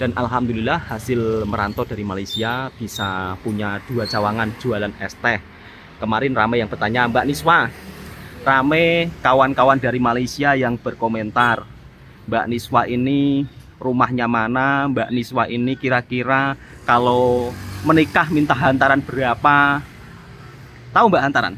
Dan alhamdulillah hasil merantau dari Malaysia bisa punya 2 cawangan jualan es teh. Kemarin ramai yang bertanya, Mbak Niswa, ramai kawan-kawan dari Malaysia yang berkomentar, Mbak Niswa ini rumahnya mana, Mbak Niswa ini kira-kira kalau menikah minta hantaran berapa. Tahu Mbak hantaran?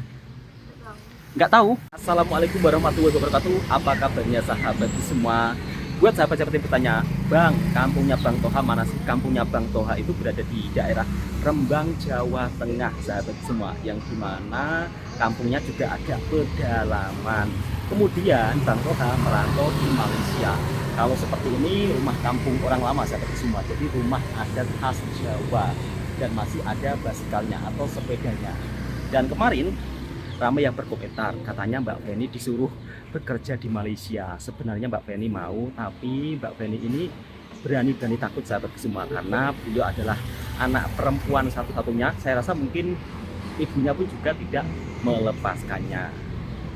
Nggak tahu. Assalamualaikum warahmatullahi wabarakatuh. Apa kabarnya sahabat semua? Buat sahabat-sahabat yang bertanya, Bang, kampungnya Bang Toha mana sih? Kampungnya Bang Toha itu berada di daerah Rembang, Jawa Tengah, sahabat semua. Yang dimana kampungnya juga ada pedalaman. Kemudian Bang Toha merantau di Malaysia. Kalau seperti ini rumah kampung orang lama, sahabat semua. Jadi rumah adat khas Jawa dan masih ada basikalnya atau sepedanya. Dan kemarin ramai yang berkomentar, katanya Mbak Feni disuruh bekerja di Malaysia. Sebenarnya Mbak Feni mau, tapi Mbak Feni ini berani-berani takut, sahabat semua, karena beliau adalah anak perempuan satu-satunya. Saya rasa mungkin ibunya pun juga tidak melepaskannya,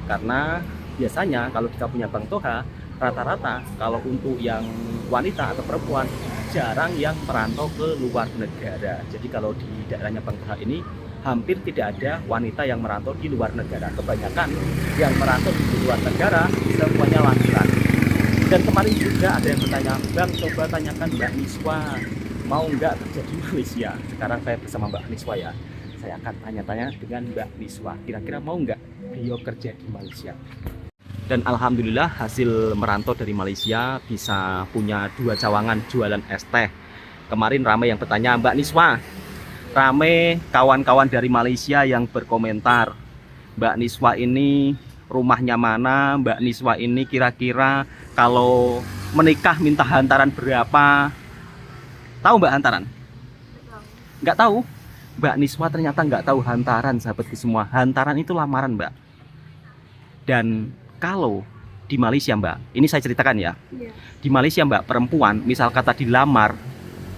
karena biasanya kalau di kampungnya Bang Toha, rata-rata kalau untuk yang wanita atau perempuan jarang yang merantau ke luar negara. Jadi kalau di daerahnya Bang Toha ini hampir tidak ada wanita yang merantau di luar negara. Kebanyakan yang merantau di luar negara semuanya laki-laki. Dan kemarin juga ada yang bertanya, Bang, coba tanyakan Mbak Niswa mau nggak kerja di Malaysia. Sekarang saya bersama Mbak Niswa ya. Saya akan tanya-tanya dengan Mbak Niswa, kira-kira mau nggak beliau kerja di Malaysia. Dan alhamdulillah hasil merantau dari Malaysia bisa punya 2 cawangan jualan es teh. Kemarin ramai yang bertanya, Mbak Niswa, ramai kawan-kawan dari Malaysia yang berkomentar, Mbak Niswa ini rumahnya mana, Mbak Niswa ini kira-kira kalau menikah minta hantaran berapa. Tahu Mbak hantaran? Nggak tahu. Mbak Niswa ternyata nggak tahu hantaran, sahabatku semua. Hantaran itu lamaran, Mbak. Dan kalau di Malaysia, Mbak, ini saya ceritakan ya. Di Malaysia, Mbak, perempuan misal kata dilamar,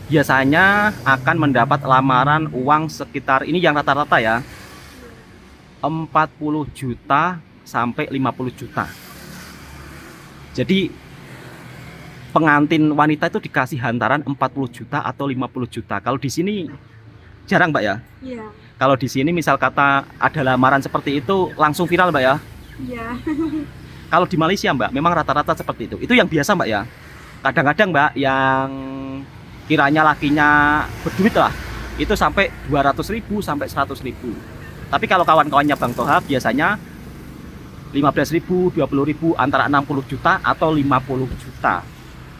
biasanya akan mendapat lamaran uang sekitar, ini yang rata-rata ya, 40 juta sampai 50 juta. Jadi pengantin wanita itu dikasih hantaran 40 juta atau 50 juta. Kalau di sini jarang, Mbak ya? Iya. Kalau di sini misal kata ada lamaran seperti itu langsung viral, Mbak ya? Iya. Kalau di Malaysia, Mbak, memang rata-rata seperti itu. Itu yang biasa, Mbak ya. Kadang-kadang, Mbak, yang kiranya lakinya berduit lah, itu sampai 200.000 sampai 100.000. Tapi kalau kawan-kawannya Bang Toha biasanya 15.000, 20.000, antara 60 juta atau 50 juta.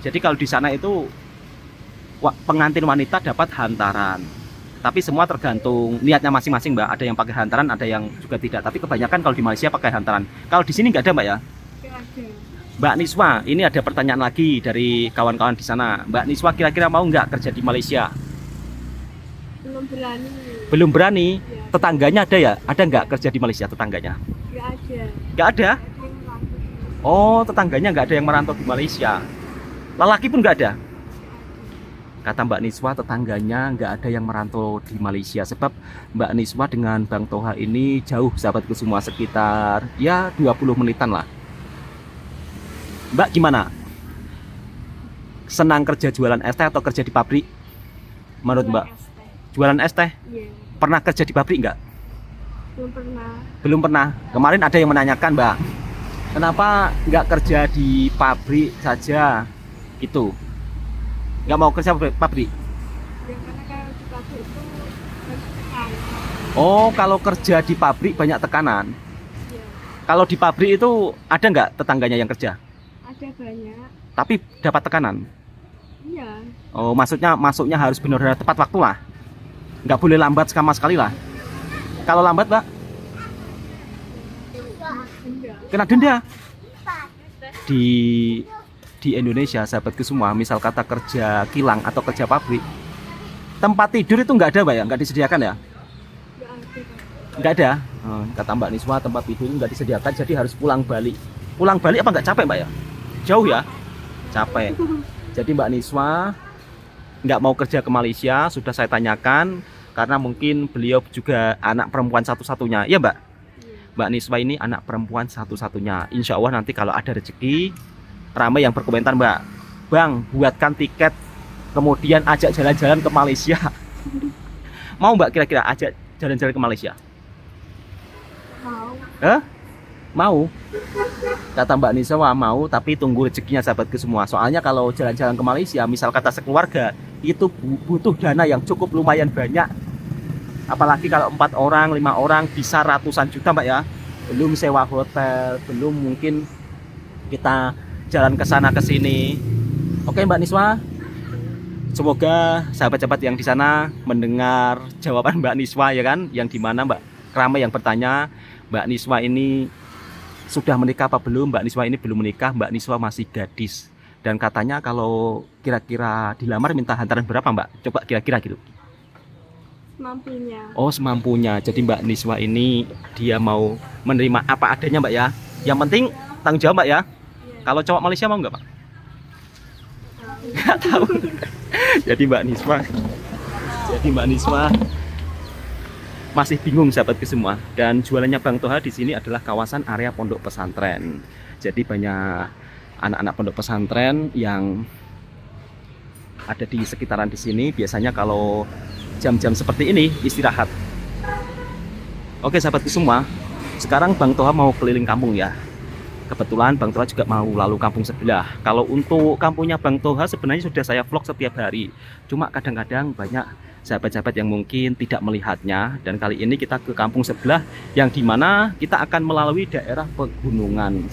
Jadi kalau di sana itu pengantin wanita dapat hantaran. Tapi semua tergantung niatnya masing-masing, Mbak. Ada yang pakai hantaran, ada yang juga tidak. Tapi kebanyakan kalau di Malaysia pakai hantaran. Kalau di sini nggak ada, Mbak ya? Nggak ada. Mbak Niswa, ini ada pertanyaan lagi dari kawan-kawan di sana. Mbak Niswa kira-kira mau nggak kerja di Malaysia? Belum berani. Belum berani? Ya. Tetangganya ada ya? Ada nggak kerja di Malaysia tetangganya? Nggak ada. Nggak ada? Oh, tetangganya nggak ada yang merantau di Malaysia. Lelaki pun nggak ada? Kata Mbak Niswa, tetangganya nggak ada yang merantau di Malaysia. Sebab Mbak Niswa dengan Bang Toha ini jauh, sahabatku semua, sekitar ya 20 menitan lah. Mbak gimana? Senang kerja jualan es teh atau kerja di pabrik? Menurut Mbak? Jualan es teh? Iya. Pernah kerja di pabrik nggak? Belum pernah. Belum pernah. Kemarin ada yang menanyakan, Mbak, kenapa nggak kerja di pabrik saja? Gitu. Nggak mau kerja pabrik? Ya karena kalau di pabrik itu banyak tekanan. Oh, kalau kerja di pabrik banyak tekanan. Iya. Kalau di pabrik itu ada nggak tetangganya yang kerja? Ada banyak. Tapi dapat tekanan? Iya. Oh, maksudnya masuknya harus benar-benar tepat waktu lah. Nggak boleh lambat sama sekali lah. Kalau lambat, Mbak, Enggak. kena denda. Di Indonesia, sahabatku semua, misal kata kerja kilang atau kerja pabrik, tempat tidur itu nggak ada, Mbak ya? Nggak disediakan ya? Nggak ada. Nggak ada. Kata Mbak Niswa, tempat tidur nggak disediakan, jadi harus pulang balik. Pulang balik apa nggak capek, Mbak ya? Jauh ya? Capek. Jadi Mbak Niswa nggak mau kerja ke Malaysia, sudah saya tanyakan, karena mungkin beliau juga anak perempuan satu-satunya. Ya, Mbak? Mbak Niswa ini anak perempuan satu-satunya. Insya Allah nanti kalau ada rezeki, ramai yang berkomentar, Mbak, Bang, buatkan tiket kemudian ajak jalan-jalan ke Malaysia. Mau Mbak kira-kira ajak jalan-jalan ke Malaysia? Mau. Hah? Mau? Kata Mbak Niswa mau, tapi tunggu rezekinya sahabatku semua. Soalnya kalau jalan-jalan ke Malaysia, misal kata sekeluarga, itu butuh dana yang cukup lumayan banyak. Apalagi kalau 4 orang, 5 orang, bisa ratusan juta Mbak ya. Belum sewa hotel, belum mungkin kita jalan ke sana ke sini. Oke Mbak Niswa, semoga sahabat-sahabat yang di sana mendengar jawaban Mbak Niswa ya kan, yang dimana Mbak ramai yang bertanya, Mbak Niswa ini sudah menikah apa belum? Mbak Niswa ini belum menikah, Mbak Niswa masih gadis. Dan katanya kalau kira-kira dilamar minta hantaran berapa Mbak? Coba kira-kira gitu. Mampunya. Oh semampunya. Jadi Mbak Niswa ini dia mau menerima apa adanya Mbak ya. Yang penting tanggung jawab Mbak ya. Iya. Kalau cowok Malaysia mau nggak Pak? Nggak tahu. Jadi Mbak Niswa masih bingung sahabatku semua. Dan jualannya Bang Toha di sini adalah kawasan area pondok pesantren. Jadi banyak anak-anak pondok pesantren yang ada di sekitaran di sini. Biasanya kalau jam-jam seperti ini istirahat. Oke sahabatku semua, sekarang Bang Toha mau keliling kampung ya. Kebetulan Bang Toha juga mau lalu kampung sebelah. Kalau untuk kampungnya Bang Toha sebenarnya sudah saya vlog setiap hari. Cuma kadang-kadang banyak sahabat-sahabat yang mungkin tidak melihatnya. Dan kali ini kita ke kampung sebelah yang dimana kita akan melalui daerah pegunungan.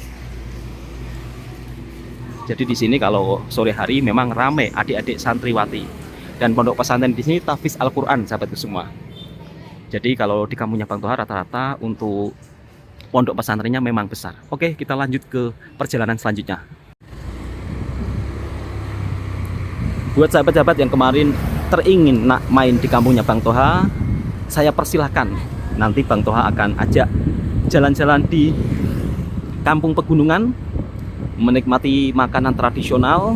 Jadi di sini kalau sore hari memang ramai adik-adik santriwati. Dan pondok pesantren di sini tahfiz Al-Quran sahabatku semua. Jadi kalau di kampungnya Bang Toha rata-rata untuk pondok pesantrennya memang besar. Oke, kita lanjut ke perjalanan selanjutnya. Buat sahabat-sahabat yang kemarin teringin nak main di kampungnya Bang Toha, saya persilahkan. Nanti Bang Toha akan ajak jalan-jalan di kampung pegunungan, menikmati makanan tradisional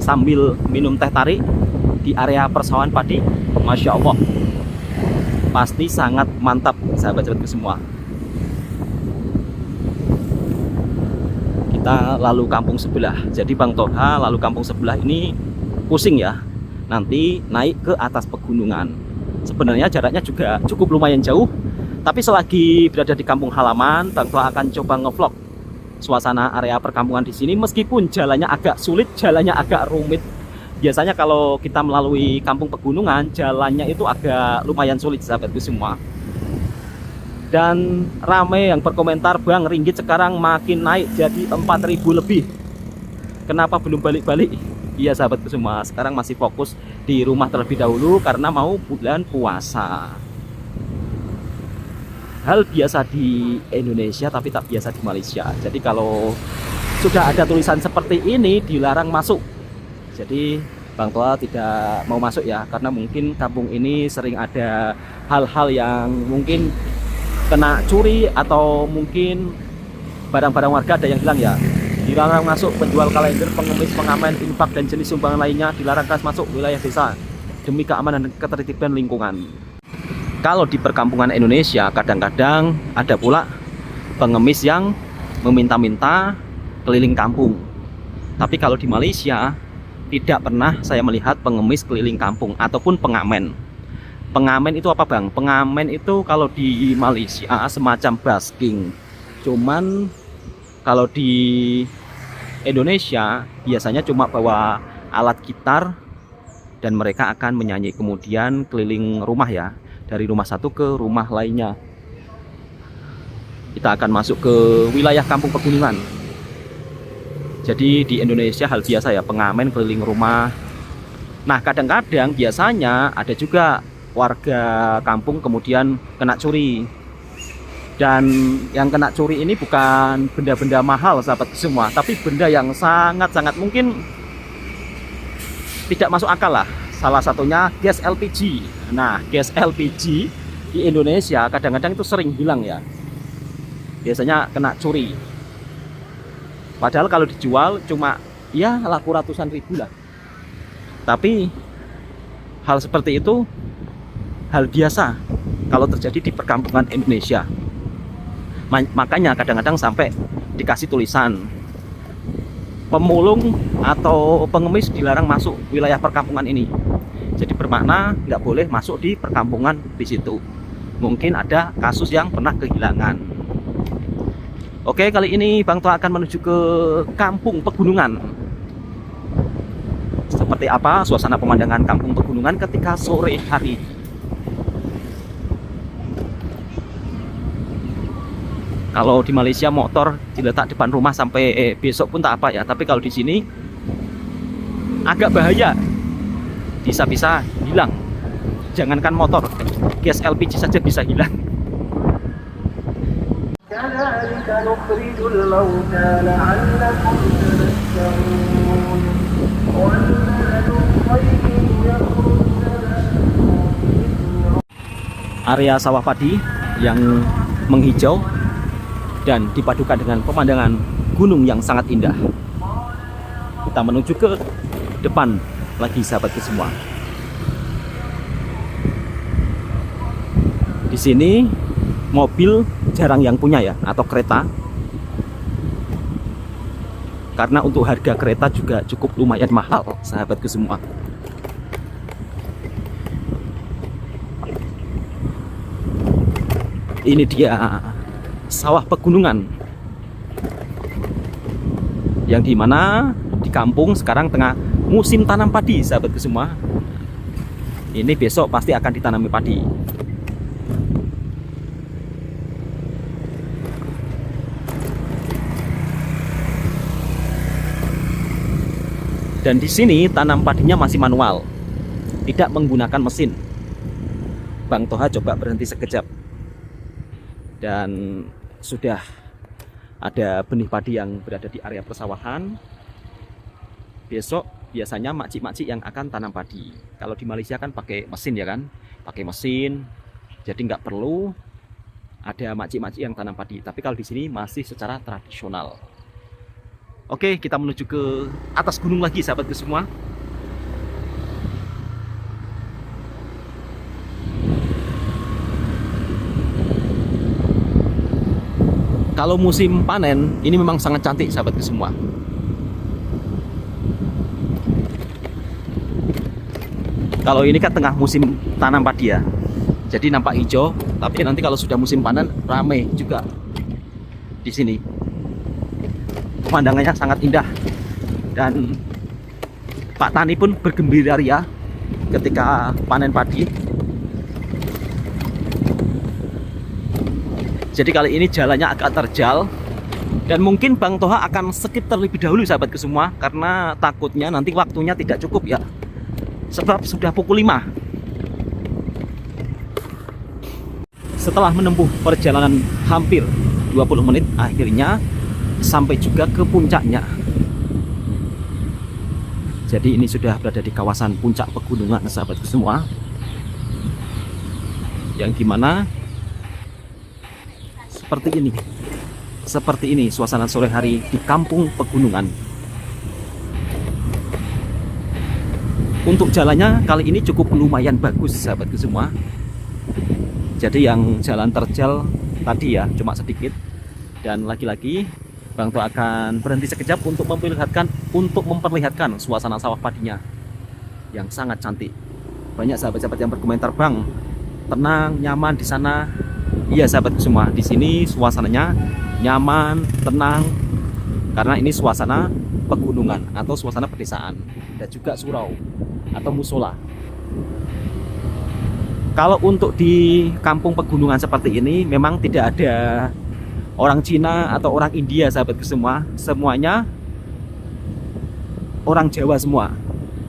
sambil minum teh tarik di area persawahan padi. Masya Allah, pasti sangat mantap sahabat-sahabatku semua. Kita lalu kampung sebelah. Jadi Bang Toha lalu kampung sebelah ini pusing ya, nanti naik ke atas pegunungan. Sebenarnya jaraknya juga cukup lumayan jauh, tapi selagi berada di kampung halaman, Bang Toha akan coba ngevlog suasana area perkampungan di sini. Meskipun jalannya agak sulit, jalannya agak rumit. Biasanya kalau kita melalui kampung pegunungan, jalannya itu agak lumayan sulit sahabatku semua. Dan ramai yang berkomentar, Bang, ringgit sekarang makin naik jadi 4.000 lebih. Kenapa belum balik-balik? Iya sahabatku semua, sekarang masih fokus di rumah terlebih dahulu karena mau bulan puasa. Hal biasa di Indonesia tapi tak biasa di Malaysia. Jadi kalau sudah ada tulisan seperti ini dilarang masuk, jadi Bang Toha tidak mau masuk ya, karena mungkin kampung ini sering ada hal-hal yang mungkin kena curi, atau mungkin barang-barang warga ada yang hilang ya. Dilarang masuk penjual kalender, pengemis, pengamen, infak dan jenis sumbangan lainnya, dilarang masuk wilayah desa demi keamanan dan ketertiban lingkungan. Kalau di perkampungan Indonesia kadang-kadang ada pula pengemis yang meminta-minta keliling kampung. Tapi kalau di Malaysia tidak pernah saya melihat pengemis keliling kampung ataupun pengamen. Pengamen itu apa Bang? Pengamen itu kalau di Malaysia semacam busking. Cuman kalau di Indonesia biasanya cuma bawa alat gitar dan mereka akan menyanyi, kemudian keliling rumah ya, dari rumah satu ke rumah lainnya. Kita akan masuk ke wilayah kampung pegunungan. Jadi di Indonesia hal biasa ya, pengamen keliling rumah. Nah kadang-kadang biasanya ada juga warga kampung kemudian kena curi. Dan yang kena curi ini bukan benda-benda mahal sahabat semua, tapi benda yang sangat-sangat mungkin tidak masuk akal lah. Salah satunya gas LPG. Nah gas LPG di Indonesia kadang-kadang itu sering hilang ya, biasanya kena curi. Padahal kalau dijual cuma ya laku ratusan ribu lah. Tapi hal seperti itu hal biasa kalau terjadi di perkampungan Indonesia. Makanya kadang-kadang sampai dikasih tulisan pemulung atau pengemis dilarang masuk wilayah perkampungan ini. Jadi bermakna nggak boleh masuk di perkampungan di situ. Mungkin ada kasus yang pernah kehilangan. Oke, kali ini Bang Toha akan menuju ke kampung pegunungan. Seperti apa suasana pemandangan kampung pegunungan ketika sore hari. Kalau di Malaysia motor diletak depan rumah sampai besok pun tak apa ya. Tapi kalau di sini agak bahaya, bisa-bisa hilang. Jangankan motor, gas LPG saja bisa hilang. Area sawah padi yang menghijau dan dipadukan dengan pemandangan gunung yang sangat indah. Kita menuju ke depan lagi sahabatku semua. Di sini mobil jarang yang punya ya, atau kereta. Karena untuk harga kereta juga cukup lumayan mahal sahabatku semua. Ini dia sawah pegunungan, yang dimana di kampung sekarang tengah musim tanam padi sahabatku semua. Ini besok pasti akan ditanami padi. Dan di sini tanam padinya masih manual, tidak menggunakan mesin. Bang Toha coba berhenti sekejap, dan sudah ada benih padi yang berada di area persawahan. Besok biasanya makcik-makcik yang akan tanam padi. Kalau di Malaysia kan pakai mesin ya kan, pakai mesin, jadi nggak perlu ada makcik-makcik yang tanam padi. Tapi kalau di sini masih secara tradisional. Oke, kita menuju ke atas gunung lagi sahabatku semua. Kalau musim panen, ini memang sangat cantik sahabatku semua. Kalau ini kan tengah musim tanam padi ya, jadi nampak hijau. Tapi nanti kalau sudah musim panen, ramai juga di sini. Pemandangannya sangat indah, dan Pak Tani pun bergembira ria ketika panen padi. Jadi kali ini jalannya agak terjal, dan mungkin Bang Toha akan skip terlebih dahulu sahabatku semua, karena takutnya nanti waktunya tidak cukup ya, sebab sudah pukul 5. Setelah menempuh perjalanan hampir 20 menit, akhirnya sampai juga ke puncaknya. Jadi ini sudah berada di kawasan puncak pegunungan sahabatku semua, yang dimana seperti ini suasana sore hari di kampung pegunungan. Untuk jalannya kali ini cukup lumayan bagus sahabatku semua. Jadi yang jalan terjal tadi ya cuma sedikit, dan lagi-lagi Bang Toha akan berhenti sekejap untuk memperlihatkan suasana sawah padinya yang sangat cantik. Banyak sahabat-sahabat yang berkomentar, "Bang, tenang, nyaman di sana." Iya sahabatku semua, di sini suasananya nyaman, tenang, karena ini suasana pegunungan atau suasana pedesaan, dan juga surau atau musola. Kalau untuk di kampung pegunungan seperti ini memang tidak ada orang Cina atau orang India sahabatku semua, semuanya orang Jawa semua.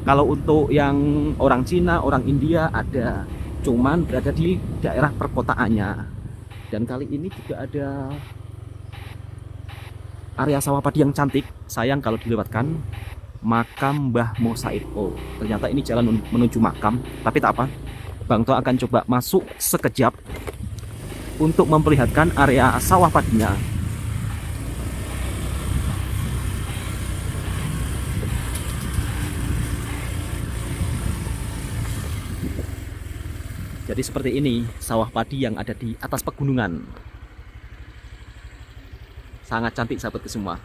Kalau untuk yang orang Cina, orang India ada, cuman berada di daerah perkotaannya. Dan kali ini juga ada area sawah padi yang cantik. Sayang kalau dilewatkan makam Mbah Mo Said. Oh, ternyata ini jalan menuju makam, tapi tak apa. Bang Toha akan coba masuk sekejap untuk memperlihatkan area sawah padinya. Jadi seperti ini sawah padi yang ada di atas pegunungan. Sangat cantik sahabatku semua.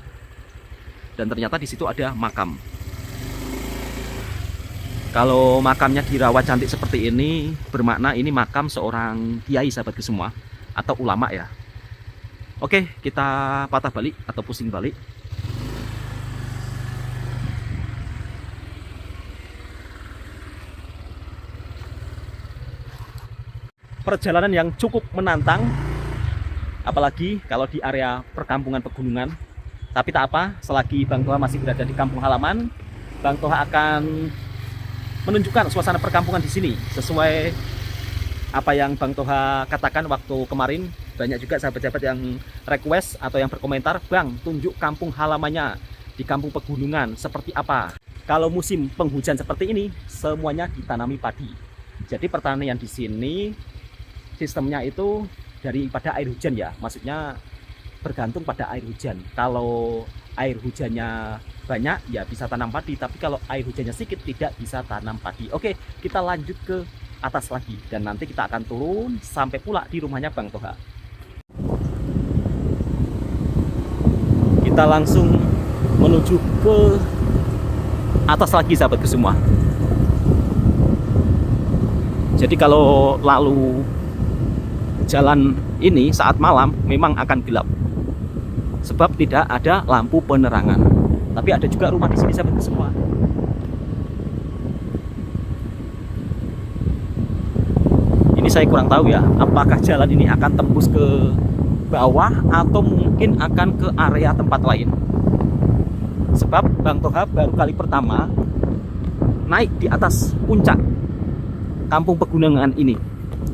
dan ternyata di situ ada makam. Kalau makamnya dirawat cantik seperti ini, bermakna ini makam seorang kiai sahabatku semua, atau ulama ya. Oke, kita patah balik atau pusing balik. Perjalanan yang cukup menantang, apalagi kalau di area perkampungan pegunungan. Tapi tak apa, selagi Bang Toha masih berada di kampung halaman, Bang Toha akan menunjukkan suasana perkampungan di sini sesuai apa yang Bang Toha katakan waktu kemarin. Banyak juga sahabat-sahabat yang request atau yang berkomentar, Bang, tunjuk kampung halamannya di kampung pegunungan seperti apa. Kalau musim penghujan seperti ini, semuanya ditanami padi. Jadi pertanian di sini sistemnya itu daripada air hujan ya, maksudnya bergantung pada air hujan. Kalau air hujannya banyak ya bisa tanam padi, tapi kalau air hujannya sedikit tidak bisa tanam padi. Oke, kita lanjut ke atas lagi dan nanti kita akan turun sampai pula di rumahnya Bang Toha. Kita langsung menuju ke atas lagi sahabatku semua. Jadi kalau lalu jalan ini saat malam memang akan gelap, sebab tidak ada lampu penerangan. Tapi ada juga rumah di sini sahabatku semua. Ini saya kurang tahu ya, apakah jalan ini akan tembus ke bawah atau mungkin akan ke area tempat lain. Sebab Bang Toha baru kali pertama naik di atas puncak kampung pegunungan ini.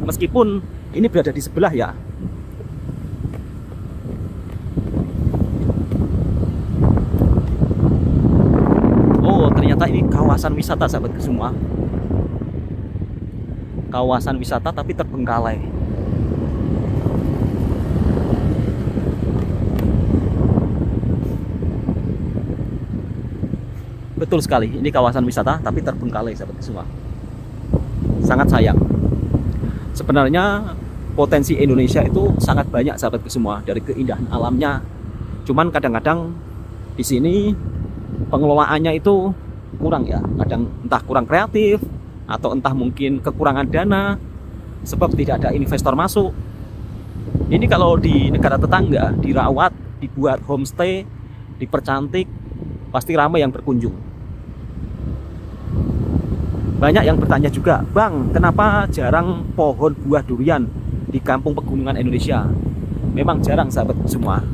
Meskipun ini berada di sebelah ya. Oh, ternyata ini kawasan wisata sahabatku semua. Kawasan wisata tapi terbengkalai. Betul sekali, ini kawasan wisata tapi terbengkalai sahabatku semua. Sangat sayang. Sebenarnya potensi Indonesia itu sangat banyak sahabatku semua, dari keindahan alamnya. Cuman kadang-kadang di sini pengelolaannya itu kurang ya. Kadang entah kurang kreatif atau entah mungkin kekurangan dana sebab tidak ada investor masuk. Ini kalau di negara tetangga dirawat, dibuat homestay, dipercantik, pasti ramai yang berkunjung. Banyak yang bertanya juga, Bang, kenapa jarang pohon buah durian di kampung pegunungan Indonesia? Memang jarang sahabat semua.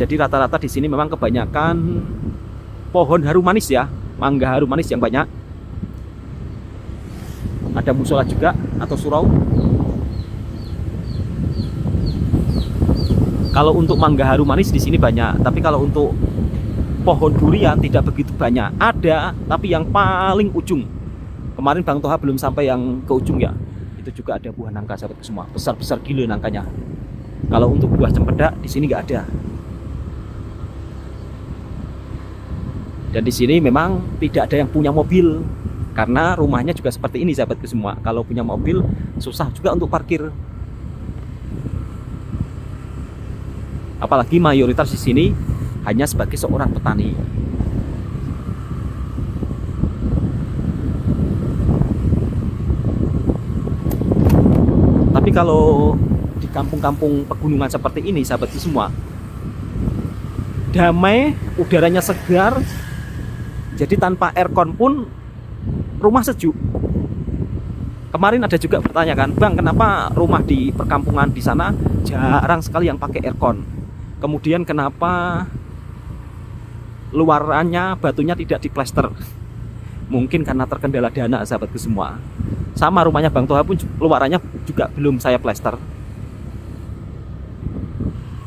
Jadi rata-rata di sini memang kebanyakan pohon harum manis ya, mangga harum manis yang banyak. Ada musola juga atau surau. Kalau untuk mangga harum manis di sini banyak, tapi kalau untuk pohon durian tidak begitu banyak. Ada, tapi yang paling ujung. Kemarin Bang Toha belum sampai yang ke ujung ya. Itu juga ada buah nangka sahabat semua. Besar-besar gila nangkanya. Kalau untuk buah cempedak di sini nggak ada. Dan di sini memang tidak ada yang punya mobil karena rumahnya juga seperti ini sahabatku semua. Kalau punya mobil susah juga untuk parkir. Apalagi mayoritas di sini hanya sebagai seorang petani. Tapi kalau di kampung-kampung pegunungan seperti ini sahabatku semua, damai, udaranya segar. Jadi tanpa aircon pun rumah sejuk. Kemarin ada juga bertanyakan, Bang, kenapa rumah di perkampungan di sana jarang sekali yang pakai aircon? Kemudian kenapa luarannya batunya tidak diplester? Mungkin karena terkendala dana sahabatku semua. Sama rumahnya Bang Toha pun luarannya juga belum saya plester.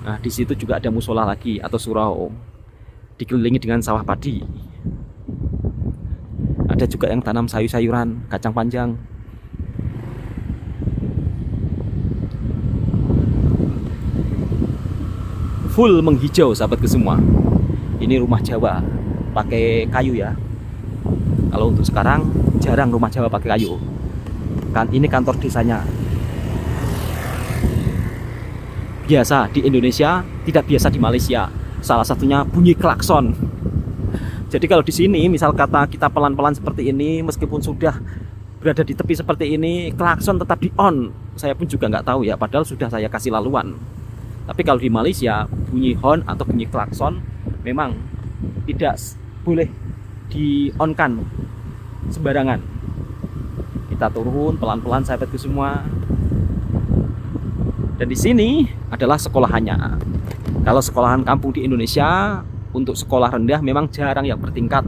Nah, di situ juga ada musola lagi atau surau, dikelilingi dengan sawah padi. Ada juga yang tanam sayur-sayuran, kacang panjang. Full menghijau sahabatku semua. Ini rumah Jawa pakai kayu ya. Kalau untuk sekarang jarang rumah Jawa pakai kayu. Kan ini kantor desanya. Biasa di Indonesia, tidak biasa di Malaysia. Salah satunya bunyi klakson. Jadi kalau di sini misal kata kita pelan-pelan seperti ini, meskipun sudah berada di tepi seperti ini, klakson tetap di on. Saya pun juga nggak tahu ya, padahal sudah saya kasih laluan. Tapi kalau di Malaysia, bunyi horn atau bunyi klakson memang tidak boleh di-on-kan sembarangan. Kita turun pelan-pelan sahabatku semua. Dan di sini adalah sekolahannya. Kalau sekolahan kampung di Indonesia, untuk sekolah rendah memang jarang yang bertingkat.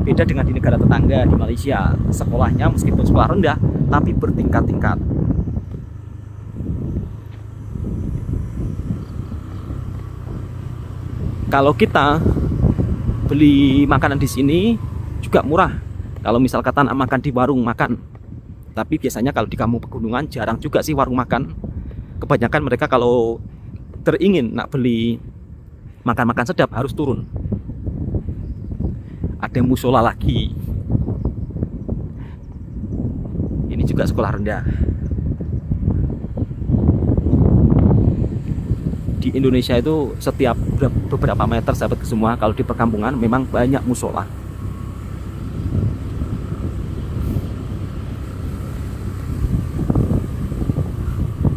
Beda dengan di negara tetangga di Malaysia, sekolahnya meskipun sekolah rendah tapi bertingkat-tingkat. Kalau kita beli makanan di sini juga murah. Kalau misal kata nak makan di warung makan. Tapi biasanya kalau di kampung pegunungan jarang juga sih warung makan. Kebanyakan mereka kalau teringin nak beli makan-makan sedap harus turun. Ada musola lagi. Ini juga sekolah rendah. Di Indonesia itu setiap beberapa meter sahabat semua, kalau di perkampungan memang banyak musola.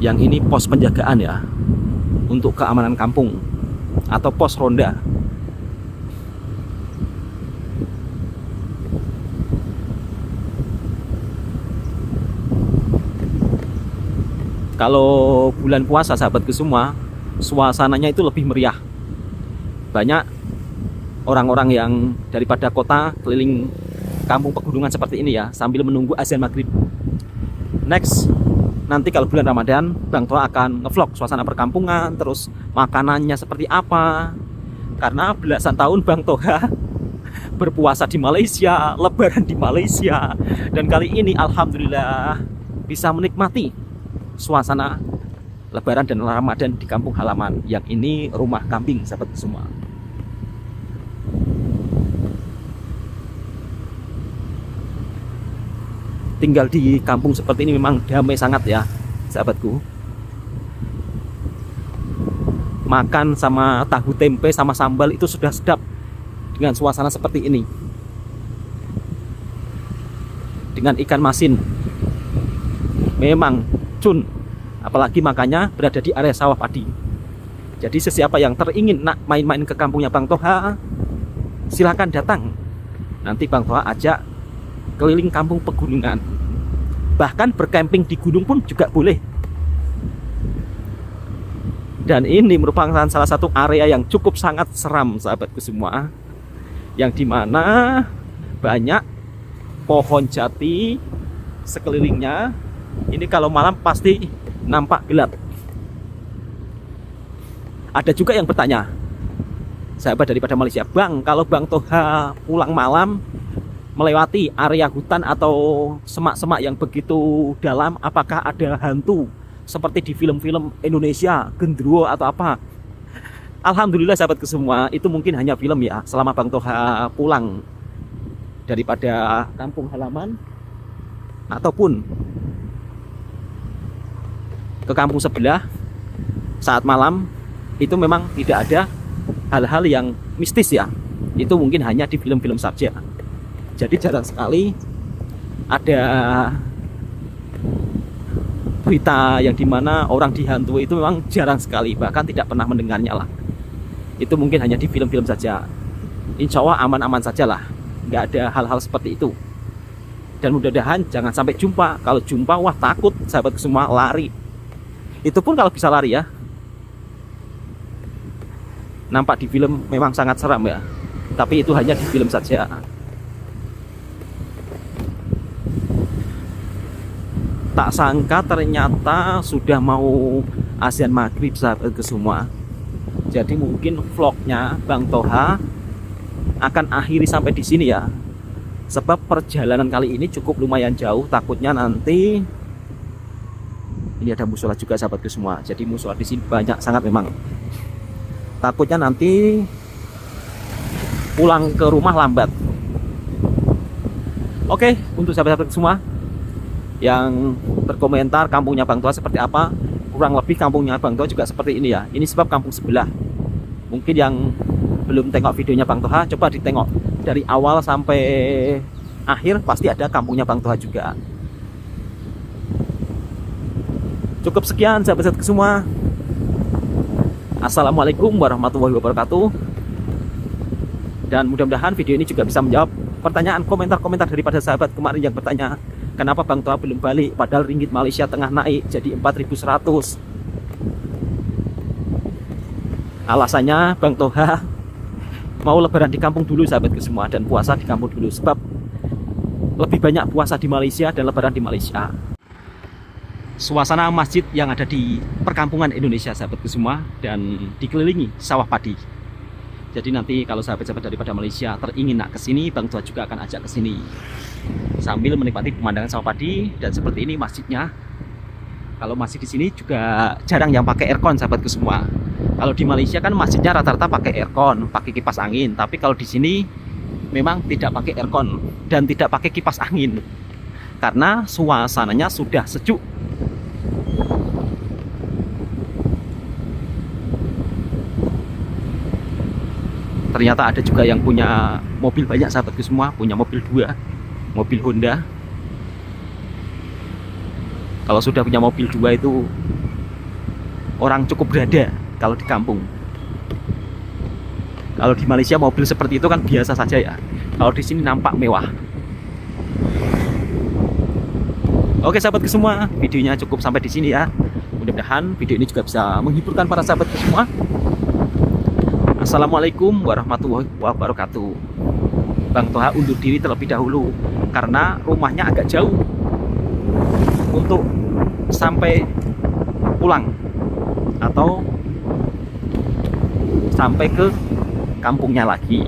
Yang ini pos penjagaan ya, untuk keamanan kampung atau pos ronda. Kalau bulan puasa sahabatku semua, suasananya itu lebih meriah. Banyak orang-orang yang daripada kota keliling kampung pegunungan seperti ini ya, sambil menunggu azan maghrib. Next, nanti kalau bulan Ramadan, Bang Toha akan ngevlog suasana perkampungan, terus makanannya seperti apa. Karena belasan tahun Bang Toha berpuasa di Malaysia, lebaran di Malaysia, dan kali ini alhamdulillah bisa menikmati suasana lebaran dan Ramadan di kampung halaman. Yang ini rumah kambing sahabat semua. Tinggal di kampung seperti ini memang damai sangat ya sahabatku. Makan sama tahu tempe sama sambal itu sudah sedap dengan suasana seperti ini. Dengan ikan masin memang cun, apalagi makannya berada di area sawah padi. Jadi sesiapa yang teringin nak main-main ke kampungnya Bang Toha, silakan datang. Nanti Bang Toha ajak keliling kampung pegunungan. Bahkan bercamping di gunung pun juga boleh. Dan ini merupakan salah satu area yang cukup sangat seram sahabatku semua, yang dimana banyak pohon jati sekelilingnya. Ini kalau malam pasti nampak gelap. Ada juga yang bertanya, sahabat daripada Malaysia, Bang, kalau Bang Toha pulang malam melewati area hutan atau semak-semak yang begitu dalam, apakah ada hantu seperti di film-film Indonesia, genderuwo atau apa? Alhamdulillah sahabatku semua, itu mungkin hanya film ya. Selama Bang Toha pulang daripada kampung halaman ataupun ke kampung sebelah saat malam, itu memang tidak ada hal-hal yang mistis ya. Itu mungkin hanya di film-film saja. Jadi jarang sekali ada berita yang dimana orang dihantui, itu memang jarang sekali, bahkan tidak pernah mendengarnya lah. Itu mungkin hanya di film-film saja. Insya Allah aman-aman saja lah, nggak ada hal-hal seperti itu. Dan mudah-mudahan jangan sampai jumpa. Kalau jumpa, wah takut sahabat semua, lari. Itu pun kalau bisa lari ya. Nampak di film memang sangat seram ya, tapi itu hanya di film saja. Tak sangka ternyata sudah mau azan maghrib sahabat ke semua. Jadi mungkin vlognya Bang Toha akan akhiri sampai di sini ya. Sebab perjalanan kali ini cukup lumayan jauh. Takutnya nanti ini ada musola juga sahabatku semua. Jadi musola di sini banyak sangat memang. Takutnya nanti pulang ke rumah lambat. Oke, untuk sahabat-sahabat semua yang berkomentar kampungnya Bang Toha seperti apa, kurang lebih kampungnya Bang Toha juga seperti ini ya. Ini sebab kampung sebelah. Mungkin yang belum tengok videonya Bang Toha, coba ditengok dari awal sampai akhir pasti ada kampungnya Bang Toha juga. Cukup sekian sahabat-sahabatku semua. Assalamualaikum warahmatullahi wabarakatuh. Dan mudah-mudahan video ini juga bisa menjawab pertanyaan komentar-komentar daripada sahabat kemarin yang bertanya, kenapa Bang Toha belum balik padahal ringgit Malaysia tengah naik jadi 4.100. Alasannya Bang Toha mau lebaran di kampung dulu sahabatku semua, dan puasa di kampung dulu, sebab lebih banyak puasa di Malaysia dan lebaran di Malaysia. Suasana masjid yang ada di perkampungan Indonesia sahabatku semua, dan dikelilingi sawah padi. Jadi nanti kalau sahabat-sahabat daripada Malaysia teringin nak kesini, Bang Toha juga akan ajak kesini sambil menikmati pemandangan sawah padi. Dan seperti ini masjidnya. Kalau masjid di sini juga jarang yang pakai aircon sahabatku semua. Kalau di Malaysia kan masjidnya rata-rata pakai aircon, pakai kipas angin. Tapi kalau di sini memang tidak pakai aircon dan tidak pakai kipas angin karena suasananya sudah sejuk. Ternyata ada juga yang punya mobil banyak sahabatku semua, punya mobil 2, mobil Honda. Kalau sudah punya mobil 2 itu orang cukup berada kalau di kampung. Kalau di Malaysia mobil seperti itu kan biasa saja ya. Kalau di sini nampak mewah. Oke sahabatku semua, videonya cukup sampai di sini ya. Mudah-mudahan video ini juga bisa menghiburkan para sahabatku semua. Assalamualaikum warahmatullahi wabarakatuh. Bang Toha undur diri terlebih dahulu karena rumahnya agak jauh untuk sampai pulang atau sampai ke kampungnya lagi.